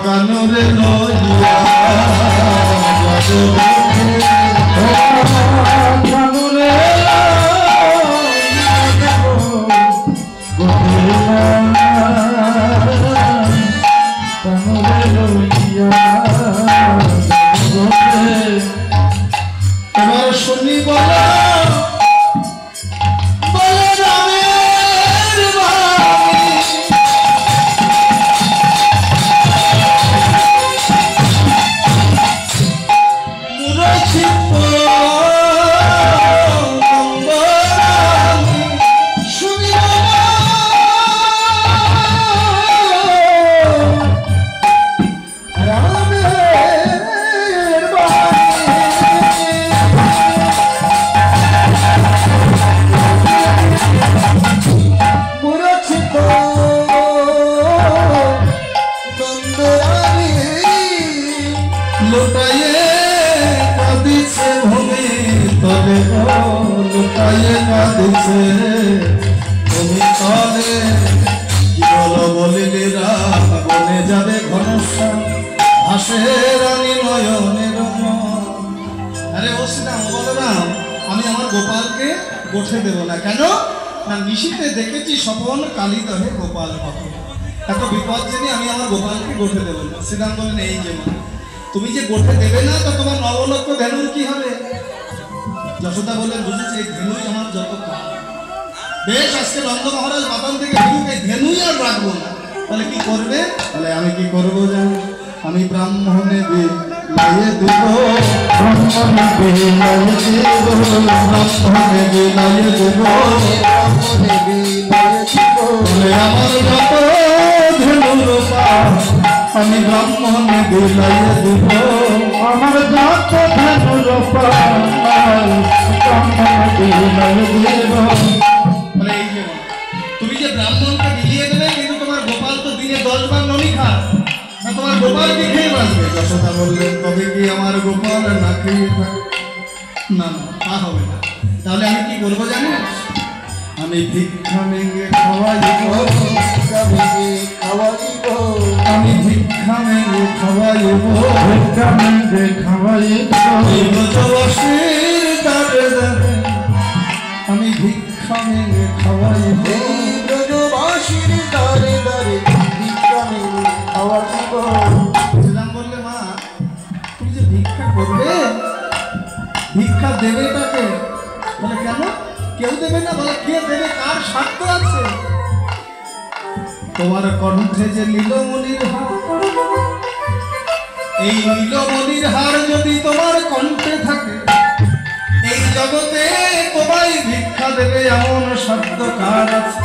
কানুরে লইয়া কানুরে এবার শুনি বলা তুমি তলে কি বলো বলিলে রাম বনে যাবে ঘনশ্যাম ভাসে রানী নয়নের। আরে ও শ্রীরাম বলরাম, আমি আমার গোপালকে গোঠে দেব না। কেন না, নিশীতে দেখেছি স্বপন কালিদহে গোপাল কত, এত বিপদ জেনে আমি আমার গোপালকে গোঠে দেব না। শ্রীরাম বলেন এই যেমন তুমি যে গোঠে দেবে না তো তোমার নবলক্ষ ধেনুর কি হবে? যশোদা বললেন বুঝেছি, এই ধেনুই আমার যত কাজ। বেশ, আজকে নন্দ মহারাজ বাতান থেকে ধেনুই আর রাখবো না। তাহলে কি করবে? তাহলে আমি কি করবো জানো? আমি ব্রাহ্মণে বিলাইয়ে দেব, ব্রাহ্মণে বিলাইয়ে দেব, ব্রাহ্মণে বিলাইয়ে দেব, ব্রাহ্মণে বিলাইয়ে দেব। বলে আমার যত ধেনু রূপা আমি ব্রাহ্মণে বিলাইয়ে দেব, আমার যত ধেনু রূপা ব্রাহ্মণে বিলাইয়ে দেব। মানে এই যে তুমি যে ব্রাহ্মণকে বিলিয়ে দেবে, কিন্তু তোমার গোপাল তো দিনে 10 বার ননি খায়, না তোমার গোপাল কি খেয়ে বাঁচবে? যশোদা বললেন তবে কি আমার গোপাল না খেয়ে থাকে? না না, তা হবে না। তাহলে আমি কি করবো জানিস? আমি ভিক্ষা মেঙ্গে খাওয়াইব, আমি ভিক্ষা মেঙ্গে খাওয়াইব, ভিক্ষা মেঙ্গে খাওয়াইব, ব্রজবাসীর দ্বারে দ্বারে আমি ভিক্ষা মেঙ্গে খাওয়াইব, ব্রজবাসীর দ্বারে দ্বারে ভিক্ষা মেঙ্গে খাওয়াইব। শ্রীরাম বললে মা, তুমি যে ভিক্ষা করবে, ভিক্ষা দেবে তাকে? বলে কেন, কেউ দেবে না? বলে কে দেবে, কার স্বার্থ আছে? তোমার কণ্ঠে যে নীলমণির হার, এই নীলমণির হার যদি তোমার কণ্ঠে থাকে, এই জগতে তোমায় ভিক্ষা দেবে এমন শব্দ কার আছে?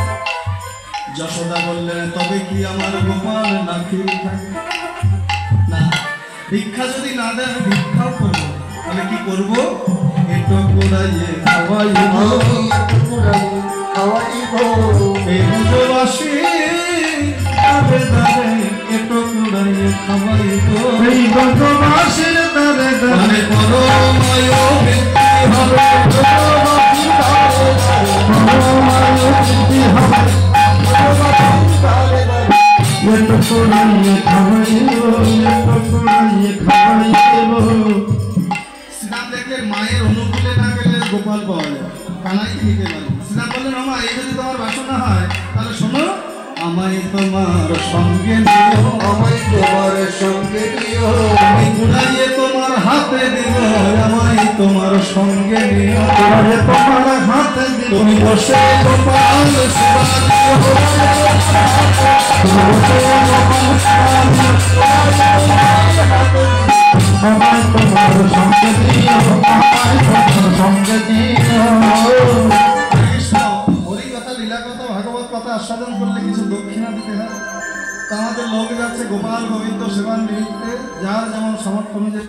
যশোদা বললেন তবে কি আমার গোপাল না খেয়ে থাকে? না, ভিক্ষা যদি না দেয় আমি ভিক্ষাও করবো। তাহলে কি করবো? এটো কোড়াইয়ে খাওয়াইব, খাওয়াইব, এই ব্রজবাসী দ্বারে দ্বারে এটো কোড়াইয়ে খাওয়াইব, এই ব্রজবাসীর দ্বারে দ্বারে পরমায় বৃদ্ধি হবে, পরমায় বৃদ্ধি হবে, এটো কোড়াইয়ে খাওয়াইব, এটো কোড়াইয়ে খাওয়াইব। শ্রীরাম দেখলেন মায়ের অনুকূলে না গেলে গোপাল পাওয়া যায়, কানাই নিতে পারে। শ্রীরাম বললেন আমা, এই যদি তোমার বাসনা হয় তাহলে শোনো, আমায় তোমার সঙ্গে নিও, আমায় তোমার সঙ্গে নিও, আমি ঘুরাইয়ে তোমার হাতে দিব, আমায় তোমার সঙ্গে নিও, ঘুরাইয়ে তোমার হাতে দিব, তুমি বসে গোপাল সেবা দিও, তুমি বসে গোপাল আমায় তোমার সঙ্গে দিও, আমায় তোমার সঙ্গে দিও। হরিকথা, লীলাকথা, ভাগবত কথা আস্বাদন করলে কিছু দক্ষিণা দিতে হয়। তো আমাদের লোক যাচ্ছে গোপাল গোবিন্দ সেবার নিমিত্তে, যার যেমন সামর্থ্য অনুযায়ী